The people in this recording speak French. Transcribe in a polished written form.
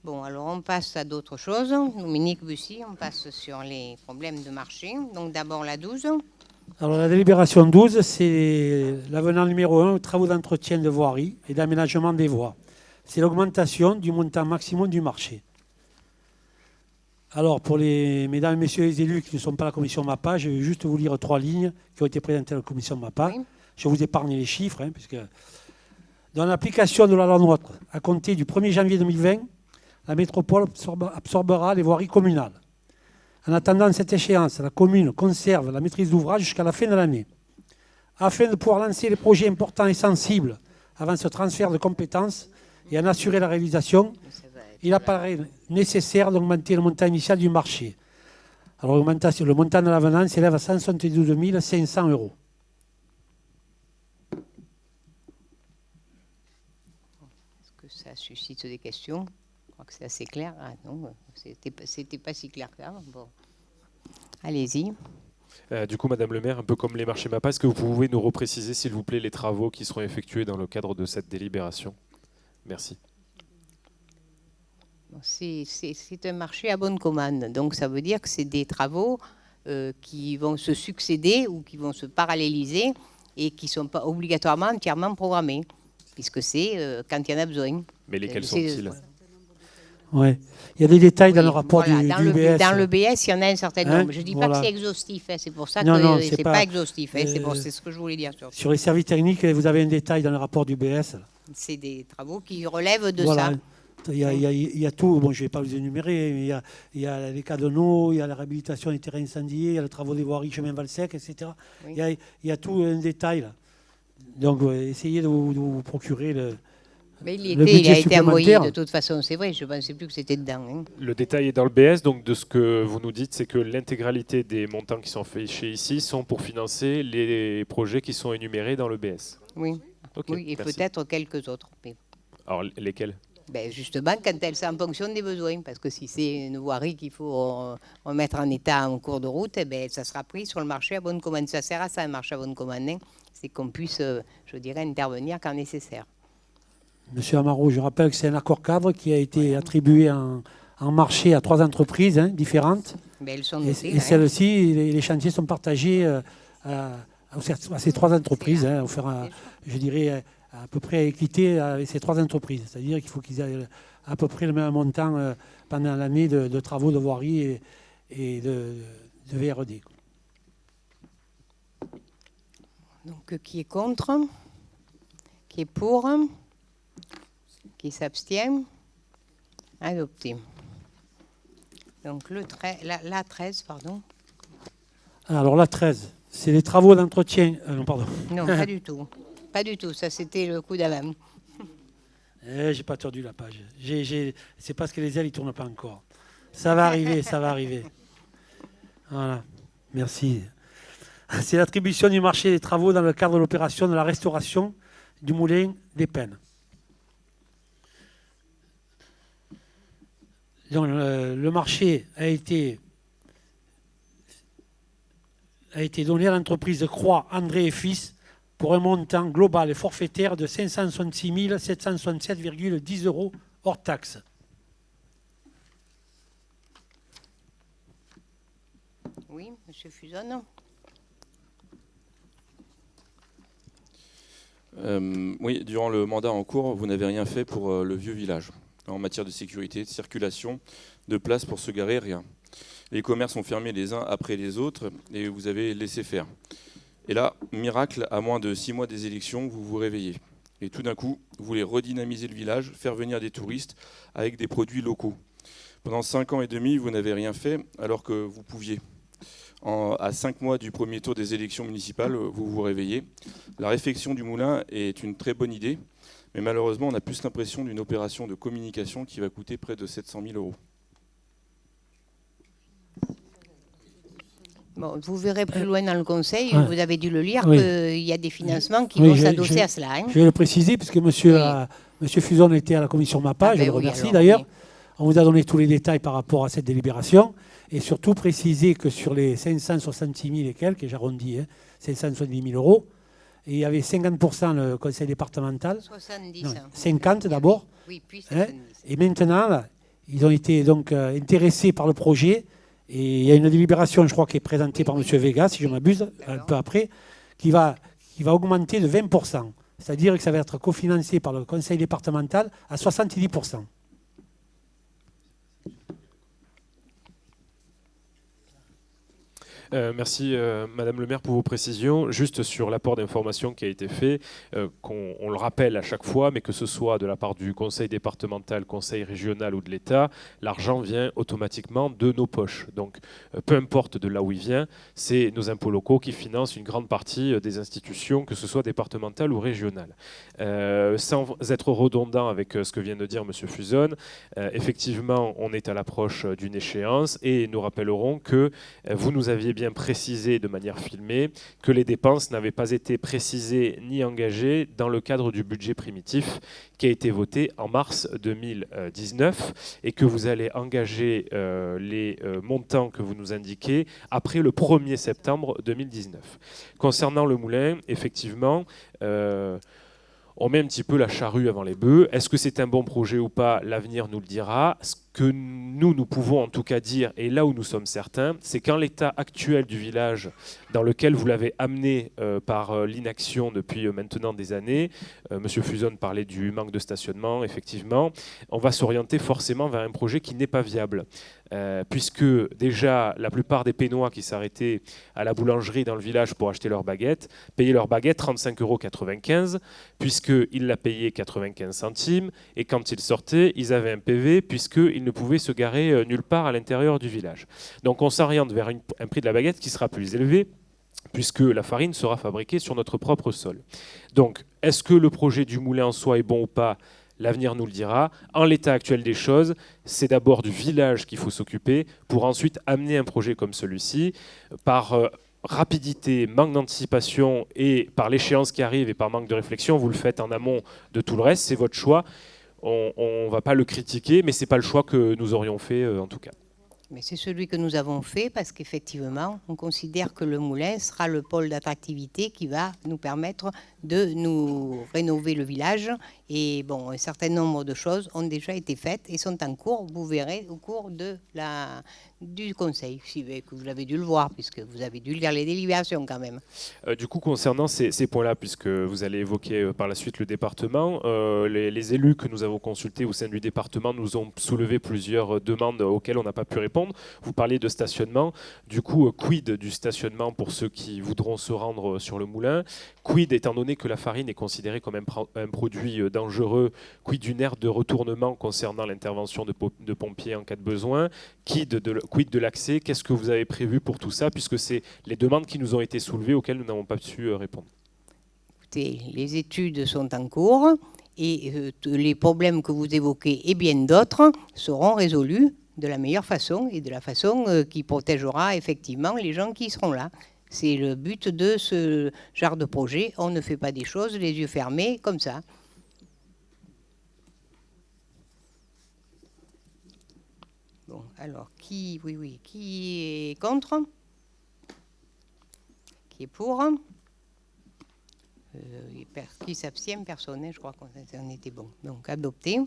Bon, alors on passe à d'autres choses. Dominique Bussy, on passe sur les problèmes de marché. Donc d'abord la 12. Alors la délibération 12, c'est l'avenant numéro 1, travaux d'entretien de voirie et d'aménagement des voies. C'est l'augmentation du montant maximum du marché. Alors pour les mesdames et messieurs les élus qui ne sont pas à la commission MAPA, je vais juste vous lire 3 lignes qui ont été présentées à la commission MAPA. Oui. Je vous épargne les chiffres, puisque dans l'application de la loi NOTRe, à compter du 1er janvier 2020, la métropole absorbera les voiries communales. En attendant cette échéance, la commune conserve la maîtrise d'ouvrage jusqu'à la fin de l'année. Afin de pouvoir lancer les projets importants et sensibles avant ce transfert de compétences et en assurer la réalisation, il apparaît nécessaire d'augmenter le montant initial du marché. Alors le montant de l'avenant s'élève à 172 500 €. Est-ce que ça suscite des questions? Je crois que c'est assez clair. Ah non, c'était pas si clair que ça. Bon. Allez-y. Du coup, Madame le maire, un peu comme les marchés MAPA, est-ce que vous pouvez nous repréciser, s'il vous plaît, les travaux qui seront effectués dans le cadre de cette délibération? Merci. C'est un marché à bonne commande. Donc ça veut dire que c'est des travaux qui vont se succéder ou qui vont se paralléliser et qui ne sont pas obligatoirement entièrement programmés, puisque c'est quand il y en a besoin. Mais lesquels sont-ils? Ouais. Il y a des détails dans le rapport voilà, du BS. Dans BS. le BS, il y en a un certain nombre. Je ne dis pas que c'est exhaustif, c'est pour ça que ce n'est pas exhaustif. C'est ce que je voulais dire. Sur les services techniques, vous avez un détail dans le rapport du BS. C'est des travaux qui relèvent de ça. Il y a tout, bon, je ne vais pas vous énumérer, mais il y a les canaux, il y a la réhabilitation des terrains incendiés, il y a les travaux des voiries, chemin Valsec, etc. Oui. Il y a tout un détail là. Donc essayez de vous procurer le. Mais il a été envoyé de toute façon, c'est vrai, je ne pensais plus que c'était dedans. Hein. Le détail est dans le BS, donc de ce que vous nous dites, c'est que l'intégralité des montants qui sont affichés ici sont pour financer les projets qui sont énumérés dans le BS. Oui, okay, oui, et peut-être quelques autres. Mais... Alors lesquels? Justement, quand c'est en fonction des besoins, parce que si c'est une voirie qu'il faut remettre en état en cours de route, ça sera pris sur le marché à bonne commande. Ça sert à ça, un marché à bonne commande, hein. C'est qu'on puisse, je dirais, intervenir quand nécessaire. Monsieur Amaro, je rappelle que c'est un accord cadre qui a été attribué en marché à 3 entreprises différentes. Elles sont notées, et celles-ci, les chantiers sont partagés à ces 3 entreprises, je dirais, à peu près à équité avec ces 3 entreprises. C'est-à-dire qu'il faut qu'ils aient à peu près le même montant pendant l'année de travaux de voirie et de VRD. Donc, qui est contre? Qui est pour? Qui s'abstient? Adopté. Donc, la 13, pardon. Alors, la 13, c'est les travaux d'entretien. Non, pardon. Non, pas du tout. Pas du tout. Ça, c'était le coup d'avant. J'ai pas tordu la page. C'est parce que les ailes, ils ne tournent pas encore. Ça va arriver, ça va arriver. Voilà. Merci. C'est l'attribution du marché des travaux dans le cadre de l'opération de la restauration du moulin des Pennes. Donc, le marché a été donné à l'entreprise Croix, André et Fils pour un montant global et forfaitaire de 566 767,10 € hors taxe. Oui, M. Fuzon. Oui, durant le mandat en cours, vous n'avez rien fait pour le vieux village. En matière de sécurité, de circulation, de place pour se garer, rien. Les commerces sont fermés les uns après les autres et vous avez laissé faire. Et là, miracle, à moins de 6 mois des élections, vous vous réveillez. Et tout d'un coup, vous voulez redynamiser le village, faire venir des touristes avec des produits locaux. Pendant 5 ans et demi, vous n'avez rien fait alors que vous pouviez. À 5 mois du premier tour des élections municipales, vous vous réveillez. La réfection du moulin est une très bonne idée, mais malheureusement, on a plus l'impression d'une opération de communication qui va coûter près de 700 000 €. Bon, vous verrez plus loin dans le conseil, vous avez dû le lire, qu'il y a des financements qui vont s'adosser à cela. Je vais le préciser, puisque monsieur Fuzon était à la commission MAPA, je le remercie d'ailleurs. On vous a donné tous les détails par rapport à cette délibération, et surtout préciser que sur les 566 000 et quelques, et j'arrondis, 570 000 €, et il y avait 50% le conseil départemental. 70. Non, 50 d'abord. Oui, puis 70. Et maintenant, Ils ont été donc intéressés par le projet. Et il y a une délibération, je crois, qui est présentée par M. Vega, si je ne m'abuse, un peu après, qui va augmenter de 20%. C'est-à-dire que ça va être cofinancé par le conseil départemental à 70%. Merci Madame le maire pour vos précisions. Juste sur l'apport d'information qui a été fait, on le rappelle à chaque fois, mais que ce soit de la part du conseil départemental, conseil régional ou de l'État, l'argent vient automatiquement de nos poches. Donc peu importe de là où il vient, c'est nos impôts locaux qui financent une grande partie des institutions, que ce soit départementales ou régionales. Sans être redondant avec ce que vient de dire Monsieur Fuzon, effectivement on est à l'approche d'une échéance et nous rappellerons que vous nous aviez bien précisé de manière filmée que les dépenses n'avaient pas été précisées ni engagées dans le cadre du budget primitif qui a été voté en mars 2019 et que vous allez engager les montants que vous nous indiquez après le 1er septembre 2019. Concernant le moulin, effectivement, on met un petit peu la charrue avant les bœufs. Est-ce que c'est un bon projet ou pas? L'avenir nous le dira. Ce que nous pouvons en tout cas dire, et là où nous sommes certains, c'est qu'en l'état actuel du village, dans lequel vous l'avez amené par l'inaction depuis maintenant des années, Monsieur Fuzon parlait du manque de stationnement, effectivement, on va s'orienter forcément vers un projet qui n'est pas viable. Puisque déjà la plupart des Pénois qui s'arrêtaient à la boulangerie dans le village pour acheter leur baguette, payaient leur baguette 35,95 €, puisqu'ils la payaient 95 centimes, et quand ils sortaient, ils avaient un PV, puisqu'ils ne pouvaient se garer nulle part à l'intérieur du village. Donc on s'oriente vers un prix de la baguette qui sera plus élevé, puisque la farine sera fabriquée sur notre propre sol. Donc, est-ce que le projet du moulin en soi est bon ou pas? L'avenir nous le dira. En l'état actuel des choses, c'est d'abord du village qu'il faut s'occuper pour ensuite amener un projet comme celui-ci par rapidité, manque d'anticipation et par l'échéance qui arrive et par manque de réflexion. Vous le faites en amont de tout le reste, c'est votre choix. On ne va pas le critiquer, mais ce n'est pas le choix que nous aurions fait en tout cas. Mais c'est celui que nous avons fait parce qu'effectivement, on considère que le moulin sera le pôle d'attractivité qui va nous permettre de nous rénover le village. Et bon, un certain nombre de choses ont déjà été faites et sont en cours. Vous verrez au cours du conseil, que vous avez dû le voir, puisque vous avez dû lire les délibérations quand même. Du coup, concernant ces points-là, puisque vous allez évoquer par la suite le département, les élus que nous avons consultés au sein du département nous ont soulevé plusieurs demandes auxquelles on n'a pas pu répondre. Vous parliez de stationnement. Du coup, quid du stationnement pour ceux qui voudront se rendre sur le moulin? Quid, étant donné que la farine est considérée comme un produit dangereux, quid d'une aire de retournement concernant l'intervention de pompiers en cas de besoin? Quid de l'accès? Qu'est-ce que vous avez prévu pour tout ça, puisque c'est les demandes qui nous ont été soulevées auxquelles nous n'avons pas su répondre? Écoutez, les études sont en cours et les problèmes que vous évoquez et bien d'autres seront résolus de la meilleure façon et de la façon qui protégera effectivement les gens qui seront là. C'est le but de ce genre de projet. On ne fait pas des choses les yeux fermés comme ça. Bon, alors, qui est contre? Qui est pour? Qui s'abstient? Personne, je crois qu'on était bon. Donc, adopté.